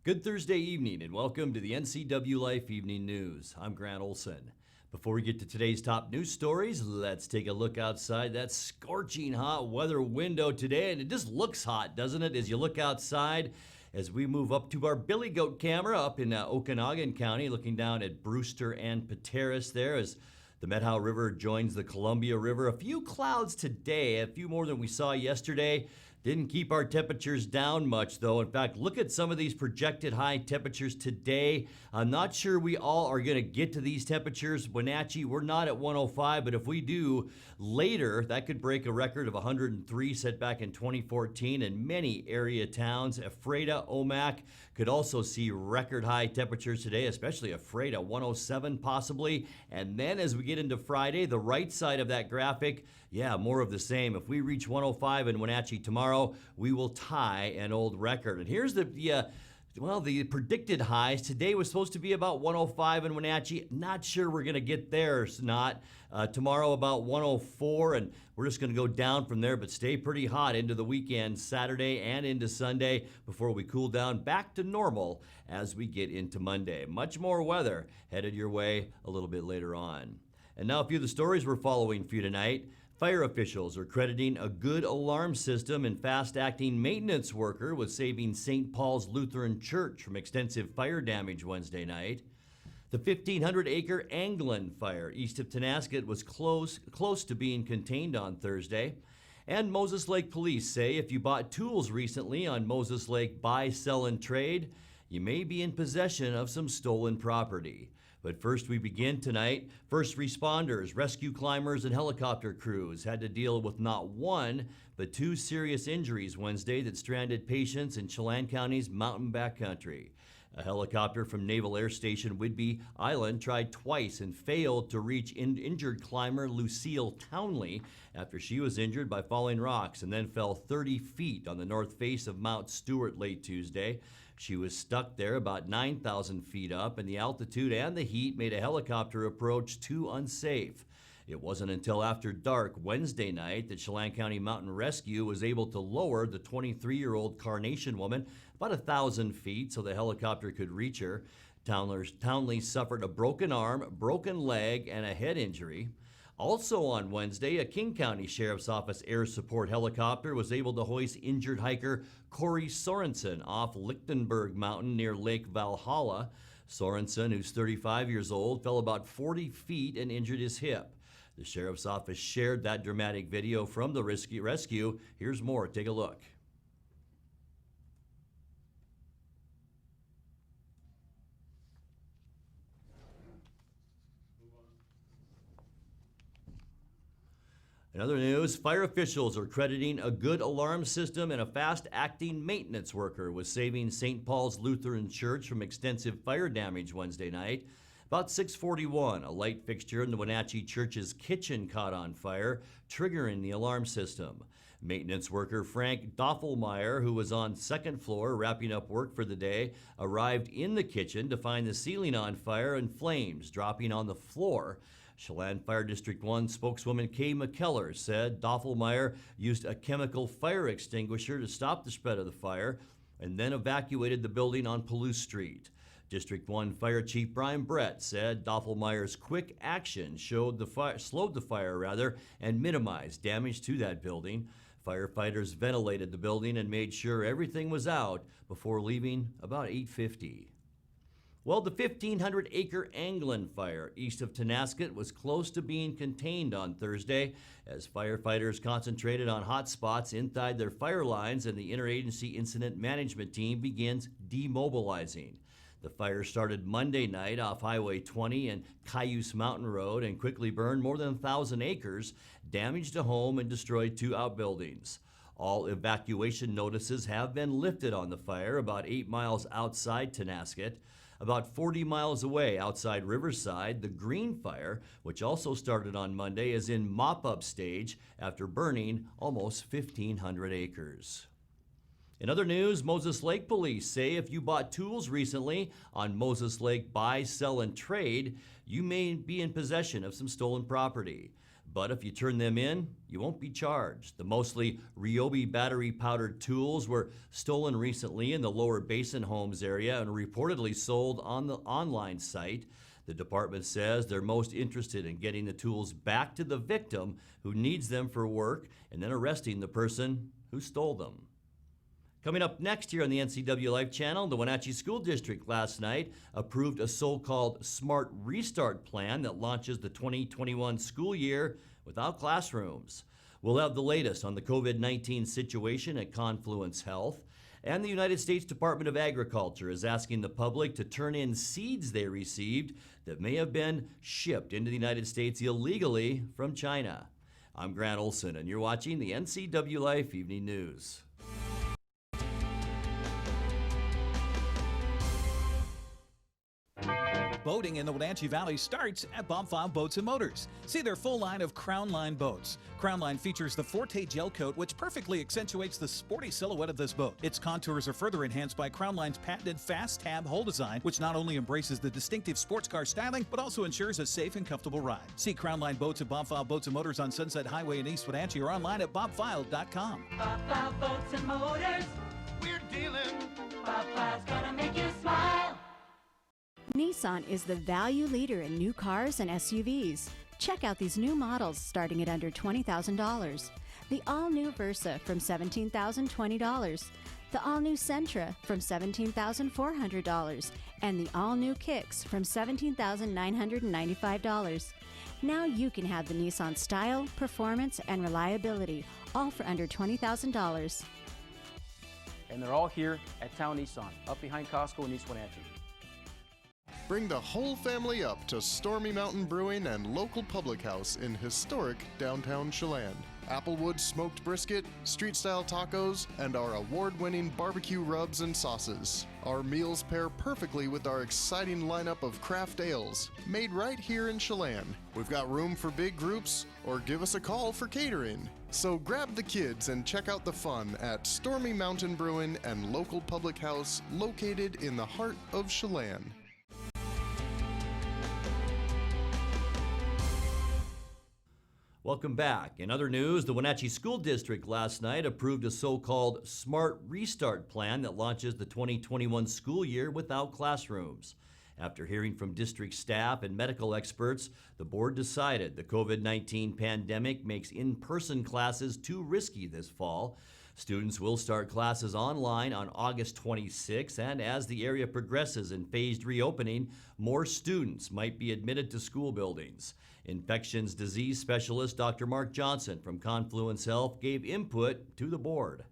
Good Thursday evening and welcome to the NCWLIFE Evening News. I'm Grant Olson. Before we get to today's top news stories, let's take a look outside that scorching hot weather window today. And it just looks hot, doesn't it, as you look outside as we move up to our Billy Goat camera up in Okanagan County, looking down at Brewster and Pateros there as the Methow River joins the Columbia River. A few clouds today, a few more than we saw yesterday. Didn't keep our temperatures down much, though. In fact, look at some of these projected high temperatures today. I'm not sure we all are going to get to these temperatures. Wenatchee, we're not at 105, but if we do later, that could break a record of 103 set back in 2014. And many area towns, Ephrata, Omak, could also see record high temperatures today, especially Ephrata, 107 possibly. And then as we get into Friday, the right side of that graphic, yeah, more of the same. If we reach 105 in Wenatchee tomorrow, we will tie an old record. And here's the predicted highs. Today was supposed to be about 105 in Wenatchee. Not sure we're going to get there. It's not. Tomorrow about 104, and we're just going to go down from there, but stay pretty hot into the weekend, Saturday and into Sunday, before we cool down back to normal as we get into Monday. Much more weather headed your way a little bit later on. And now a few of the stories we're following for you tonight. Fire officials are crediting a good alarm system and fast-acting maintenance worker with saving St. Paul's Lutheran Church from extensive fire damage Wednesday night. The 1,500-acre Anglin Fire east of Tonasket was close to being contained on Thursday. And Moses Lake police say if you bought tools recently on Moses Lake Buy, Sell, and Trade, you may be in possession of some stolen property. But first we begin tonight. First responders, rescue climbers, and helicopter crews had to deal with not one, but two serious injuries Wednesday that stranded patients in Chelan County's mountain backcountry. A helicopter from Naval Air Station Whidbey Island tried twice and failed to reach injured climber Lucille Townley after she was injured by falling rocks and then fell 30 feet on the north face of Mount Stewart late Tuesday. She was stuck there about 9,000 feet up, and the altitude and the heat made a helicopter approach too unsafe. It wasn't until after dark Wednesday night that Chelan County Mountain Rescue was able to lower the 23-year-old Carnation woman about 1,000 feet so the helicopter could reach her. Townley suffered a broken arm, broken leg, and a head injury. Also on Wednesday, a King County Sheriff's Office air support helicopter was able to hoist injured hiker Corey Sorensen off Lichtenberg Mountain near Lake Valhalla. Sorensen, who's 35 years old, fell about 40 feet and injured his hip. The Sheriff's Office shared that dramatic video from the rescue. Here's more. Take a look. In other news, fire officials are crediting a good alarm system and a fast-acting maintenance worker with saving St. Paul's Lutheran Church from extensive fire damage Wednesday night. About 6:41, a light fixture in the Wenatchee Church's kitchen caught on fire, triggering the alarm system. Maintenance worker Frank Doffelmeyer, who was on second floor wrapping up work for the day, arrived in the kitchen to find the ceiling on fire and flames dropping on the floor. Chelan Fire District 1 spokeswoman Kay McKellar said Doffelmeyer used a chemical fire extinguisher to stop the spread of the fire and then evacuated the building on Palouse Street. District 1 Fire Chief Brian Brett said Doffelmeyer's quick action slowed the fire and minimized damage to that building. Firefighters ventilated the building and made sure everything was out before leaving about 8:50. Well, the 1,500-acre Anglin Fire east of Tonasket was close to being contained on Thursday as firefighters concentrated on hot spots inside their fire lines and the Interagency Incident Management Team begins demobilizing. The fire started Monday night off Highway 20 and Cayuse Mountain Road and quickly burned more than 1,000 acres, damaged a home, and destroyed two outbuildings. All evacuation notices have been lifted on the fire about 8 miles outside Tonasket. About 40 miles away outside Riverside, the Green Fire, which also started on Monday, is in mop-up stage after burning almost 1,500 acres. In other news, Moses Lake police say if you bought tools recently on Moses Lake Buy, Sell, and Trade, you may be in possession of some stolen property. But if you turn them in, you won't be charged. The mostly Ryobi battery-powdered tools were stolen recently in the Lower Basin Homes area and reportedly sold on the online site. The department says they're most interested in getting the tools back to the victim who needs them for work and then arresting the person who stole them. Coming up next here on the NCWLIFE channel, the Wenatchee School District last night approved a so-called Smart Restart plan that launches the 2021 school year without classrooms. We'll have the latest on the COVID-19 situation at Confluence Health. And the United States Department of Agriculture is asking the public to turn in seeds they received that may have been shipped into the United States illegally from China. I'm Grant Olson, and you're watching the NCWLIFE Evening News. Boating in the Wenatchee Valley starts at Bob File Boats and Motors. See their full line of Crown Line boats. Crown Line features the Forte gel coat, which perfectly accentuates the sporty silhouette of this boat. Its contours are further enhanced by Crown Line's patented fast tab hull design, which not only embraces the distinctive sports car styling, but also ensures a safe and comfortable ride. See Crown Line boats at Bob File Boats and Motors on Sunset Highway in East Wenatchee or online at bobfile.com. Bob File Boats and Motors, we're dealing. Bob File's gonna make you smile. Nissan is the value leader in new cars and SUVs. Check out these new models starting at under $20,000. The all-new Versa from $17,020. The all-new Sentra from $17,400. And the all-new Kicks from $17,995. Now you can have the Nissan style, performance, and reliability, all for under $20,000. And they're all here at Town Nissan, up behind Costco in East Wenatchee. Bring the whole family up to Stormy Mountain Brewing and local public house in historic downtown Chelan. Applewood smoked brisket, street-style tacos, and our award-winning barbecue rubs and sauces. Our meals pair perfectly with our exciting lineup of craft ales, made right here in Chelan. We've got room for big groups, or give us a call for catering. So grab the kids and check out the fun at Stormy Mountain Brewing and local public house located in the heart of Chelan. Welcome back. In other news, the Wenatchee School District last night approved a so-called Smart Restart plan that launches the 2021 school year without classrooms. After hearing from district staff and medical experts, the board decided the COVID-19 pandemic makes in-person classes too risky this fall. Students will start classes online on August 26, and as the area progresses in phased reopening, more students might be admitted to school buildings. Infectious disease specialist Dr. Mark Johnson from Confluence Health gave input to the board.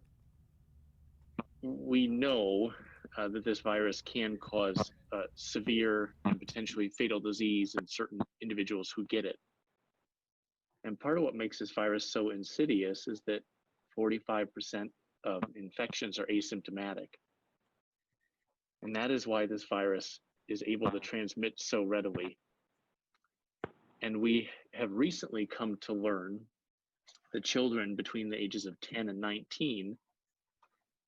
We know that this virus can cause severe and potentially fatal disease in certain individuals who get it. And part of what makes this virus so insidious is that 45% of infections are asymptomatic. And that is why this virus is able to transmit so readily. And we have recently come to learn that children between the ages of 10 and 19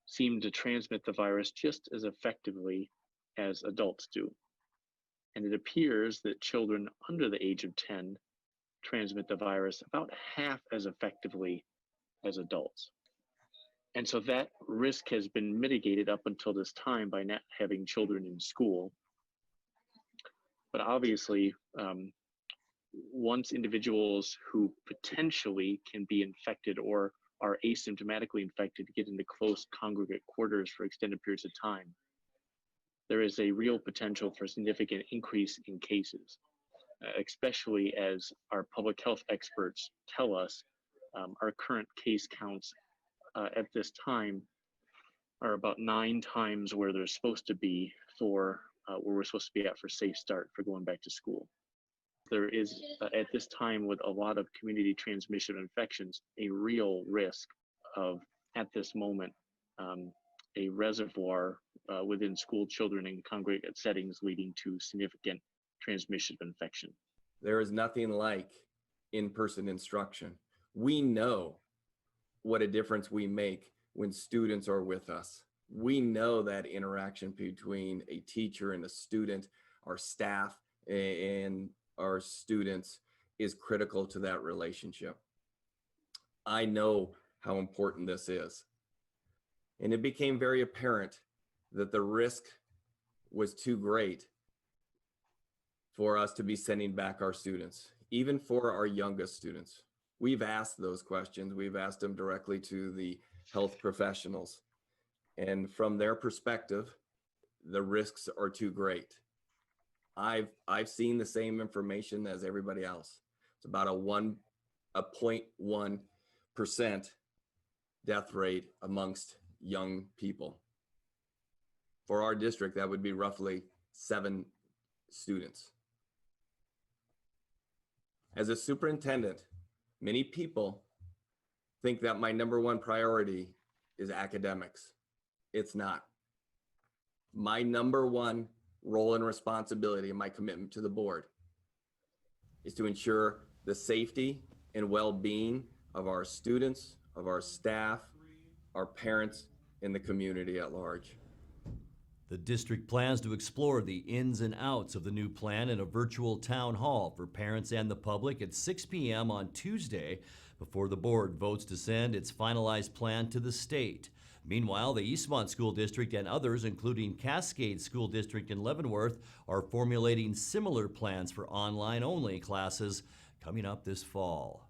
seem to transmit the virus just as effectively as adults do. And it appears that children under the age of 10 transmit the virus about half as effectively as adults. And so that risk has been mitigated up until this time by not having children in school. But obviously, once individuals who potentially can be infected or are asymptomatically infected get into close congregate quarters for extended periods of time, there is a real potential for significant increase in cases, especially as our public health experts tell us our current case counts at this time are about 9 times where they're supposed to be for where we're supposed to be at for safe start for going back to school. There is, at this time, with a lot of community transmission infections, a real risk of, at this moment, a reservoir within school children in congregate settings leading to significant transmission of infection. There is nothing like in-person instruction. We know what a difference we make when students are with us. We know that interaction between a teacher and a student, our staff and our students is critical to that relationship. I know how important this is. And it became very apparent that the risk was too great for us to be sending back our students, even for our youngest students. We've asked those questions. We've asked them directly to the health professionals. And from their perspective, the risks are too great. I've seen the same information as everybody else. It's about a 0.1% death rate amongst young people. For our district, that would be roughly 7 students. As a superintendent, many people think that my number one priority is academics. It's not. My number one role and responsibility and my commitment to the board is to ensure the safety and well-being of our students, of our staff, our parents, and the community at large. The district plans to explore the ins and outs of the new plan in a virtual town hall for parents and the public at 6 p.m. on Tuesday before the board votes to send its finalized plan to the state. Meanwhile, the Eastmont School District and others, including Cascade School District in Leavenworth, are formulating similar plans for online-only classes coming up this fall.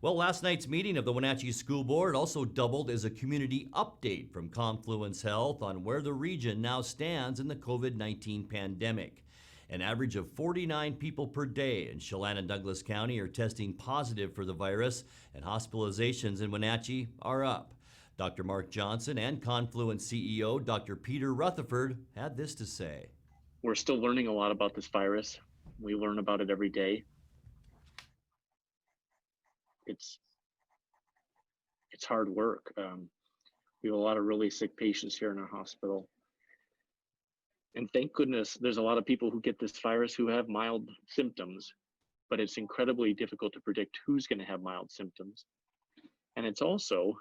Well, last night's meeting of the Wenatchee School Board also doubled as a community update from Confluence Health on where the region now stands in the COVID-19 pandemic. An average of 49 people per day in Chelan and Douglas County are testing positive for the virus, and hospitalizations in Wenatchee are up. Dr. Mark Johnson and Confluence CEO Dr. Peter Rutherford had this to say. We're still learning a lot about this virus. We learn about it every day. It's hard work. We have a lot of really sick patients here in our hospital. And thank goodness there's a lot of people who get this virus who have mild symptoms, but it's incredibly difficult to predict who's going to have mild symptoms. And it's also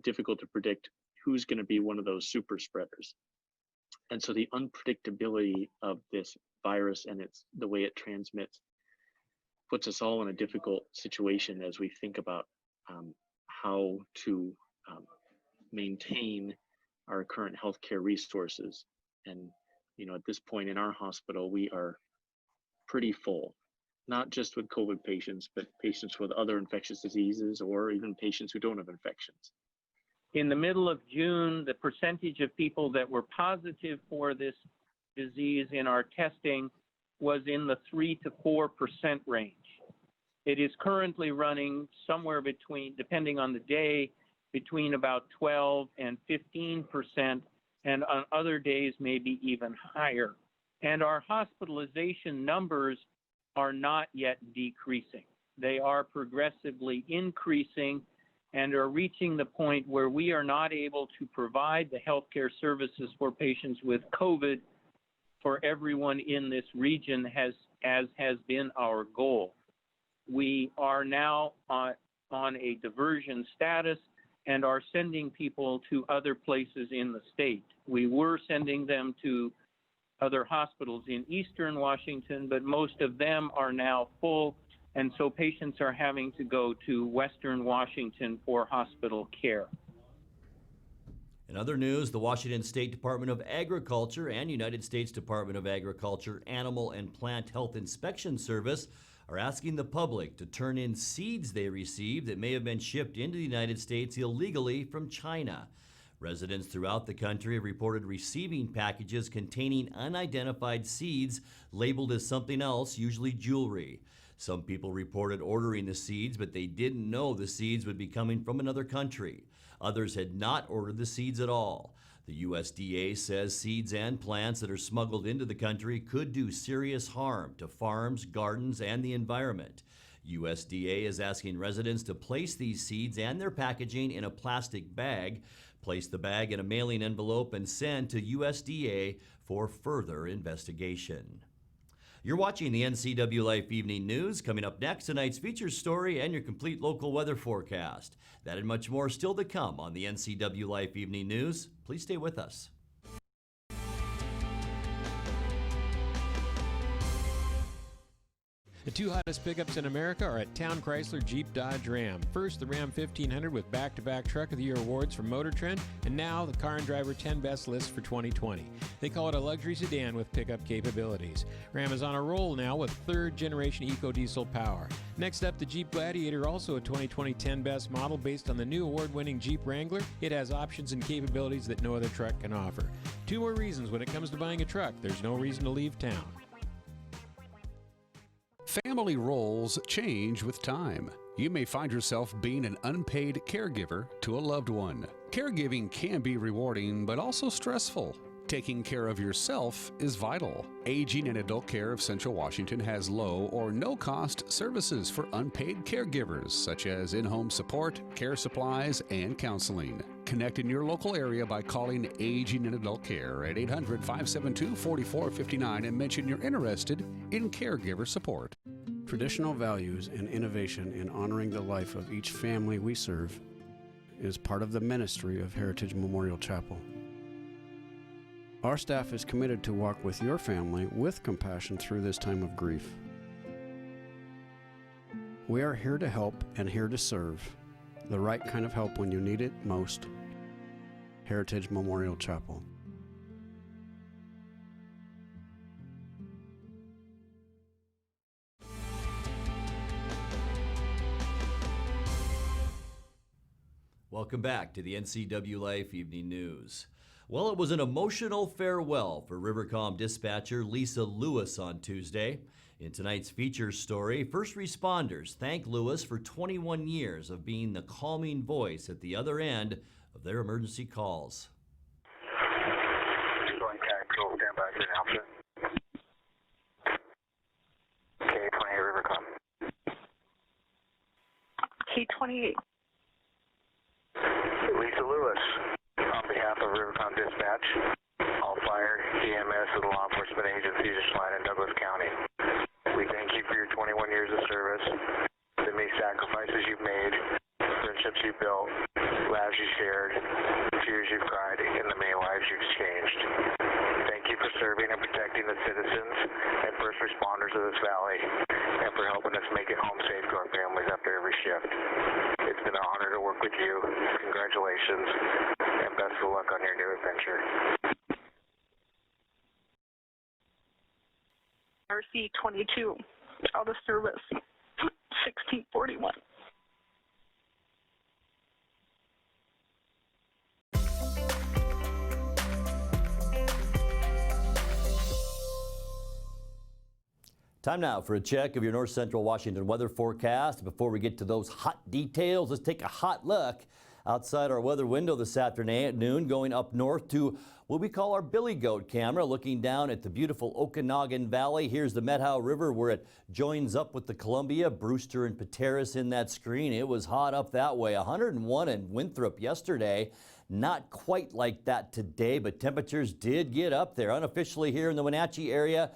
difficult to predict who's going to be one of those super spreaders. And so the unpredictability of this virus and the way it transmits puts us all in a difficult situation as we think about how to maintain our current healthcare resources. And, at this point in our hospital, we are pretty full, not just with COVID patients, but patients with other infectious diseases or even patients who don't have infections. In the middle of June, the percentage of people that were positive for this disease in our testing was in the 3 to 4% range. It is currently running somewhere between, depending on the day, between about 12 and 15%, and on other days, maybe even higher. And our hospitalization numbers are not yet decreasing. They are progressively increasing and are reaching the point where we are not able to provide the healthcare services for patients with COVID for everyone in this region, as has been our goal. We are now on a diversion status and are sending people to other places in the state. We were sending them to other hospitals in Eastern Washington, but most of them are now full, and so patients are having to go to Western Washington for hospital care. In other news, the Washington State Department of Agriculture and United States Department of Agriculture Animal and Plant Health Inspection Service are asking the public to turn in seeds they received that may have been shipped into the United States illegally from China. Residents throughout the country have reported receiving packages containing unidentified seeds labeled as something else, usually jewelry. Some people reported ordering the seeds, but they didn't know the seeds would be coming from another country. Others had not ordered the seeds at all. The USDA says seeds and plants that are smuggled into the country could do serious harm to farms, gardens, and the environment. USDA is asking residents to place these seeds and their packaging in a plastic bag, place the bag in a mailing envelope, and send to USDA for further investigation. You're watching the NCWLIFE Evening News. Coming up next, tonight's feature story and your complete local weather forecast. That and much more still to come on the NCWLIFE Evening News. Please stay with us. The two hottest pickups in America are at Town Chrysler Jeep Dodge Ram. First, the Ram 1500 with back-to-back Truck of the Year awards from Motor Trend, and now the Car and Driver 10 Best list for 2020. They call it a luxury sedan with pickup capabilities. Ram is on a roll now with third-generation EcoDiesel power. Next up, the Jeep Gladiator, also a 2020 10 Best model based on the new award-winning Jeep Wrangler. It has options and capabilities that no other truck can offer. Two more reasons when it comes to buying a truck: there's no reason to leave town. Family roles change with time. You may find yourself being an unpaid caregiver to a loved one. Caregiving can be rewarding, but also stressful. Taking care of yourself is vital. Aging and Adult Care of Central Washington has low or no cost services for unpaid caregivers, such as in-home support, care supplies, and counseling. Connect in your local area by calling Aging and Adult Care at 800-572-4459 and mention you're interested in caregiver support. Traditional values and innovation in honoring the life of each family we serve is part of the ministry of Heritage Memorial Chapel. Our staff is committed to walk with your family with compassion through this time of grief. We are here to help and here to serve, the right kind of help when you need it most. Heritage Memorial Chapel. Welcome back to the NCWLIFE Evening News. Well, it was an emotional farewell for Rivercom dispatcher Lisa Lewis on Tuesday. In tonight's feature story, first responders thank Lewis for 21 years of being the calming voice at the other end of their emergency calls. K28. Lisa Lewis, on behalf of Rivercom Dispatch, all fire, EMS, and law enforcement agencies in Chelan and Douglas County. We thank you for your 21 years of service, the many sacrifices you've made, friendships you've built, laughs you shared, tears you've cried, and the many lives you've changed. Thank you for serving and protecting the citizens and first responders of this valley, and for helping us make it home safe to our families after every shift. It's been an honor to work with you. Congratulations, and best of luck on your new adventure. RC-22, out of service, 1641. Time now for a check of your North Central Washington weather forecast. Before we get to those hot details, let's take a hot look outside our weather window this afternoon, going up north to what we call our Billy Goat camera, looking down at the beautiful Okanagan Valley. Here's the Methow River where it joins up with the Columbia, Brewster and Pateros in that screen. It was hot up that way. 101 in Winthrop yesterday. Not quite like that today, but temperatures did get up there. Unofficially here in the Wenatchee area,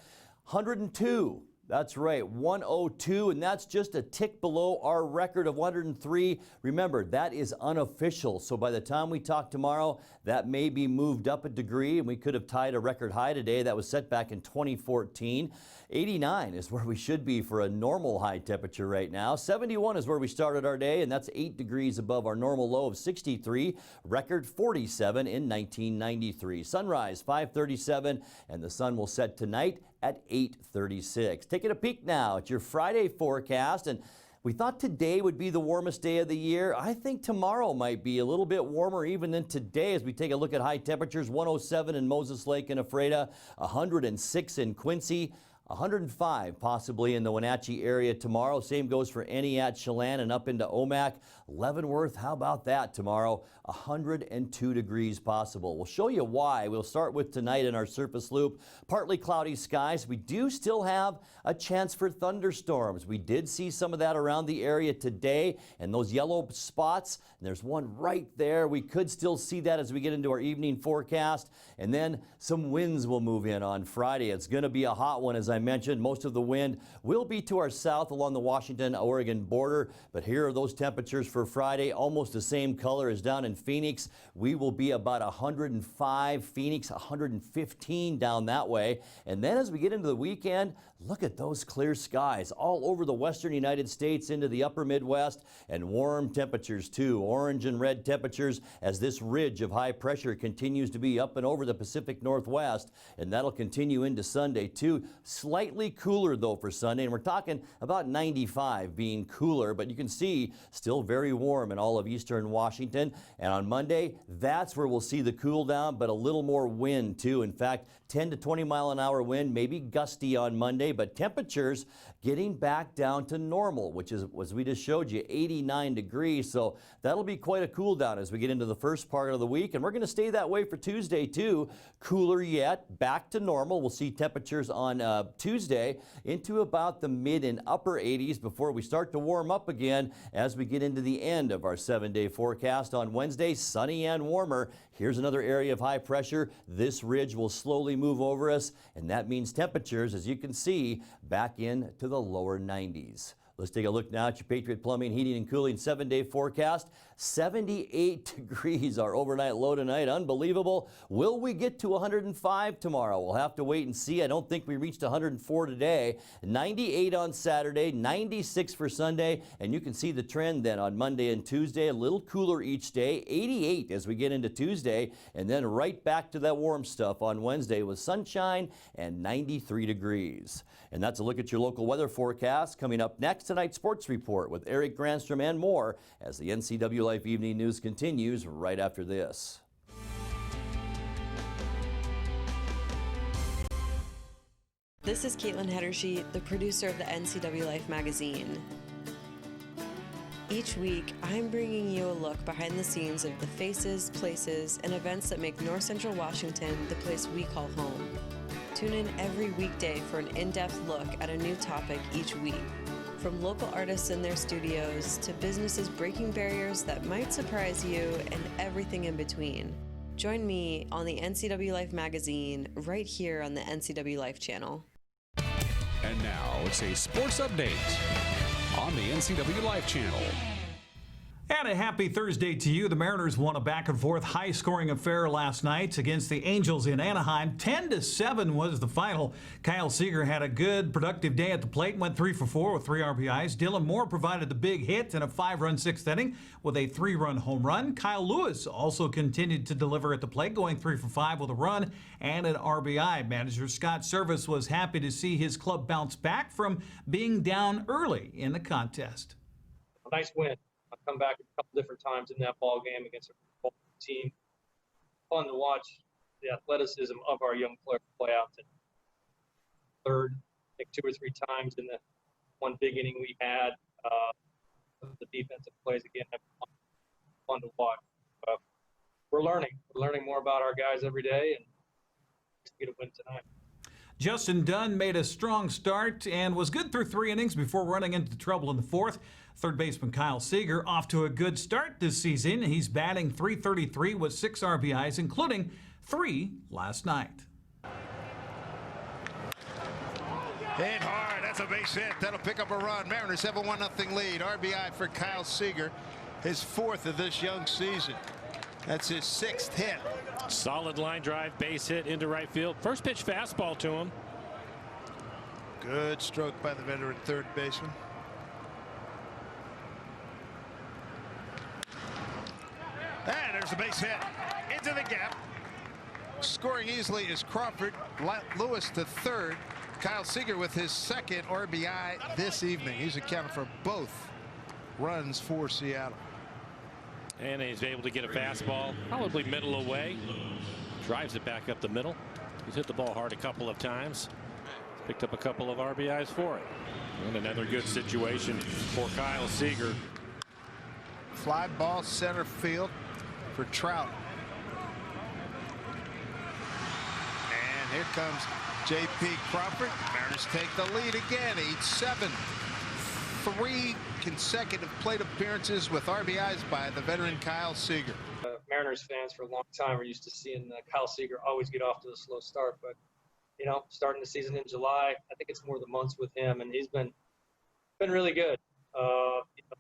102. That's right, 102, and that's just a tick below our record of 103. Remember, that is unofficial, so by the time we talk tomorrow, that may be moved up a degree, and we could have tied a record high today that was set back in 2014. 89 is where we should be for a normal high temperature right now. 71 is where we started our day, and that's 8 degrees above our normal low of 63, record 47 in 1993. Sunrise 5:37, and the sun will set tonight at 8:36. Taking a peek now at your Friday forecast, and we thought today would be the warmest day of the year. I think tomorrow might be a little bit warmer even than today as we take a look at high temperatures. 107 in Moses Lake and Ephrata, 106 in Quincy, 105 possibly in the Wenatchee area tomorrow. Same goes for Eniat, Chelan, and up into Omak. Leavenworth, how about that tomorrow? 102 degrees possible. We'll show you why. We'll start with tonight in our surface loop. Partly cloudy skies. We do still have a chance for thunderstorms. We did see some of that around the area today, and those yellow spots, and there's one right there. We could still see that as we get into our evening forecast, and then some winds will move in on Friday. It's going to be a hot one, as I mentioned, most of the wind will be to our south along the Washington-Oregon border, but here are those temperatures for Friday, almost the same color as down in Phoenix. We will be about 105 Phoenix, 115 down that way. And then as we get into the weekend, look at those clear skies all over the western United States into the upper Midwest, and warm temperatures too. Orange and red temperatures as this ridge of high pressure continues to be up and over the Pacific Northwest, and that'll continue into Sunday too. Slightly cooler though for Sunday, and we're talking about 95 being cooler, but you can see still very warm in all of eastern Washington. And on Monday, that's where we'll see the cool down, but a little more wind too. In fact, 10 to 20 mile an hour wind, maybe gusty on Monday, but temperatures getting back down to normal, which is, as we just showed you, 89 degrees. So that'll be quite a cool down as we get into the first part of the week. And we're going to stay that way for Tuesday too. Cooler yet, back to normal. We'll see temperatures on Tuesday into about the mid and upper 80s before we start to warm up again as we get into the end of our 7-day forecast. On Wednesday, sunny and warmer. Here's another area of high pressure. This ridge will slowly move over us, and that means temperatures, as you can see, back into the lower 90s. Let's take a look now at your Patriot Plumbing, Heating, and Cooling 7-day forecast. 78 degrees, our overnight low tonight. Unbelievable. Will we get to 105 tomorrow? We'll have to wait and see. I don't think we reached 104 today. 98 on Saturday, 96 for Sunday, and you can see the trend then on Monday and Tuesday. A little cooler each day. 88 as we get into Tuesday, and then right back to that warm stuff on Wednesday with sunshine and 93 degrees. And that's a look at your local weather forecast. Coming up next, tonight's sports report with Eric Granstrom and more as the NCWLIFE Evening News continues right after this. This is Caitlin Hedersheet, the producer of the NCWLIFE magazine. Each week, I'm bringing you a look behind the scenes of the faces, places, and events that make North Central Washington the place we call home. Tune in every weekday for an in-depth look at a new topic each week. From local artists in their studios to businesses breaking barriers that might surprise you and everything in between. Join me on the NCWLIFE magazine right here on the NCWLIFE channel. And now it's a sports update on the NCWLIFE channel. And a happy Thursday to you. The Mariners won a back-and-forth high-scoring affair last night against the Angels in Anaheim. 10-7 was the final. Kyle Seager had a good, productive day at the plate and went 3 for 4 with 3 RBIs. Dylan Moore provided the big hit in a 5-run sixth inning with a 3-run home run. Kyle Lewis also continued to deliver at the plate, going 3 for 5 with a run and an RBI. Manager Scott Service was happy to see his club bounce back from being down early in the contest. A nice win. I've come back a couple different times in that ball game against a team. Fun to watch the athleticism of our young players play out. And third, I think 2 or 3 times in the one big inning we had. The defensive plays again have been fun to watch. We're learning more about our guys every day, and get a win tonight. Justin Dunn made a strong start and was good through 3 innings before running into trouble in the 4th. Third baseman Kyle Seager off to a good start this season. He's batting .333 with 6 RBIs, including 3 last night. Hit hard. That's a base hit. That'll pick up a run. Mariners have a 1-0 lead. RBI for Kyle Seager, his 4th of this young season. That's his 6th hit. Solid line drive, base hit into right field. First pitch fastball to him. Good stroke by the veteran third baseman. And there's a base hit into the gap. Scoring easily is Crawford. Lewis to third. Kyle Seager with his 2nd RBI this evening. He's accounted for both runs for Seattle. And he's able to get a fastball, probably middle away. Drives it back up the middle. He's hit the ball hard a couple of times. Picked up a couple of RBIs for it. And another good situation for Kyle Seager. Fly ball center field for Trout. And here comes J.P. Crawford. Mariners take the lead again, 8-7. 3 consecutive plate appearances with RBIs by the veteran Kyle Seager. Mariners fans for a long time are used to seeing Kyle Seager always get off to a slow start, but starting the season in July. I think it's more the months with him, and he's been really good.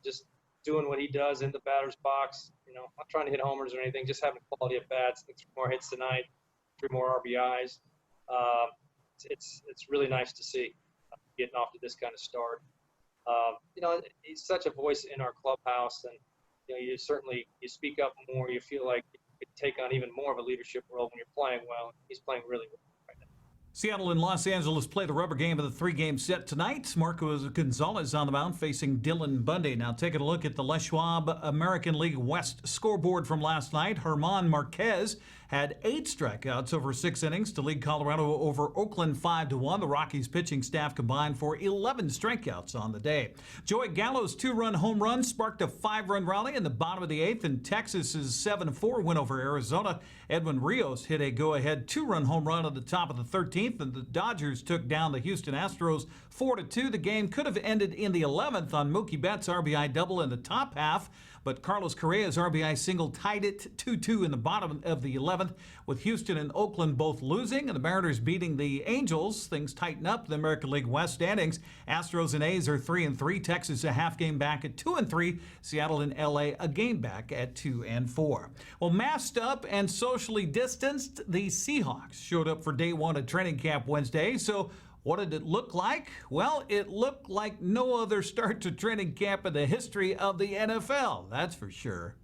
Just doing what he does in the batter's box. Not trying to hit homers or anything, just having quality at bats. Like 3 more hits tonight, 3 more RBIs. It's really nice to see getting off to this kind of start. He's such a voice in our clubhouse, and you speak up more. You feel like you could take on even more of a leadership role when you're playing well. He's playing really well right now. Seattle and Los Angeles play the rubber game of the 3-game set tonight. Marco Gonzalez on the mound facing Dylan Bundy. Now taking a look at the Les Schwab American League West scoreboard from last night. Herman Marquez had 8 strikeouts over 6 innings to lead Colorado over Oakland 5-1. The Rockies pitching staff combined for 11 strikeouts on the day. Joey Gallo's 2-run home run sparked a 5-run rally in the bottom of the 8th in Texas's 7-4 win over Arizona. Edwin Rios hit a go-ahead 2-run home run at the top of the 13th, and the Dodgers took down the Houston Astros 4-2. The game could have ended in the 11th on Mookie Betts' RBI double in the top half, but Carlos Correa's RBI single tied it 2-2 in the bottom of the 11th. With Houston and Oakland both losing and the Mariners beating the Angels, things tighten up in the American League West standings. Astros and A's are 3-3. Texas a half game back at 2-3. Seattle and LA a game back at 2-4. Well, masked up and socially distanced, the Seahawks showed up for day 1 at training camp Wednesday. So what did it look like? Well, it looked like no other start to training camp in the history of the NFL, that's for sure.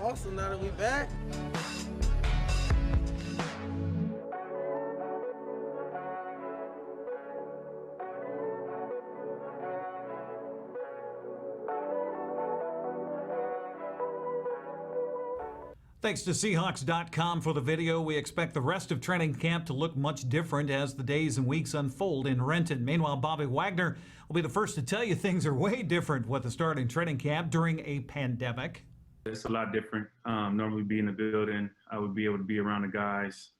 Awesome, now that we back. Thanks to Seahawks.com for the video. We expect the rest of training camp to look much different as the days and weeks unfold in Renton. Meanwhile, Bobby Wagner will be the first to tell you things are way different with the start in training camp during a pandemic. It's a lot different. Normally be in the building, I would be able to be around the guys.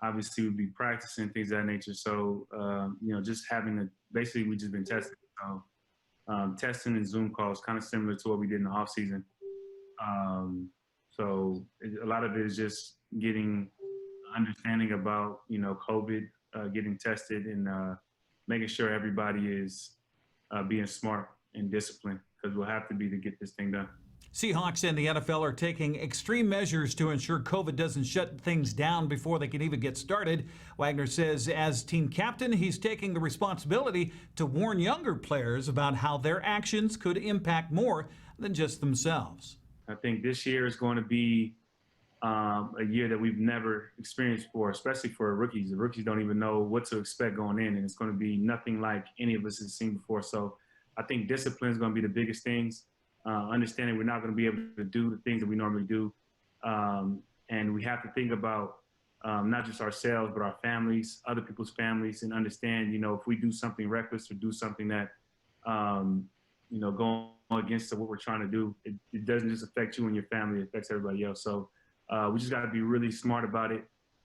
Obviously we'd be practicing, things of that nature. So, just basically we just been testing. So testing and Zoom calls, kind of similar to what we did in the off season. So a lot of it is just getting understanding about, COVID, getting tested and making sure everybody is being smart and disciplined, because we'll have to be to get this thing done. Seahawks and the NFL are taking extreme measures to ensure COVID doesn't shut things down before they can even get started. Wagner says as team captain, he's taking the responsibility to warn younger players about how their actions could impact more than just themselves. I think this year is going to be a year that we've never experienced before, especially for rookies. The rookies don't even know what to expect going in, and it's going to be nothing like any of us have seen before. So I think discipline is going to be the biggest things. Understanding we're not going to be able to do the things that we normally do. And we have to think about not just ourselves, but our families, other people's families, and understand, if we do something reckless or do something that, going against what we're trying to do, it doesn't just affect you and your family, it affects everybody else. So we just got to be really smart about it,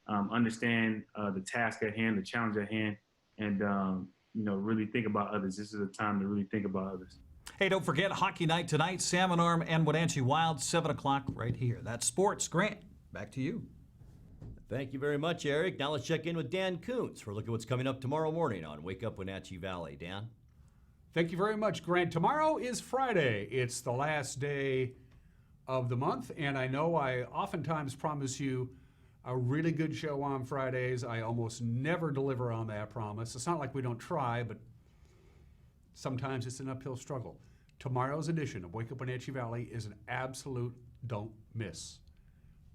understand the task at hand, the challenge at hand, and, really think about others. This is a time to really think about others. Hey, don't forget Hockey Night tonight, Salmon Arm and Wenatchee Wild, 7 o'clock right here. That's sports. Grant, back to you. Thank you very much, Eric. Now let's check in with Dan Kuntz for a look at what's coming up tomorrow morning on Wake Up Wenatchee Valley. Dan? Thank you very much, Grant. Tomorrow is Friday. It's the last day of the month, and I know I oftentimes promise you a really good show on Fridays. I almost never deliver on that promise. It's not like we don't try, but sometimes it's an uphill struggle. Tomorrow's edition of Wake Up Wenatchee Valley is an absolute don't miss.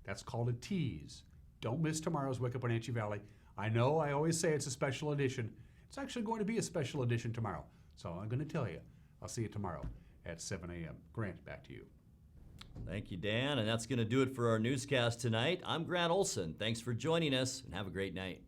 That's called a tease. Don't miss tomorrow's Wake Up Wenatchee Valley. I know I always say it's a special edition. It's actually going to be a special edition tomorrow. So I'm going to tell you. I'll see you tomorrow at 7 a.m. Grant, back to you. Thank you, Dan. And that's going to do it for our newscast tonight. I'm Grant Olson. Thanks for joining us, and have a great night.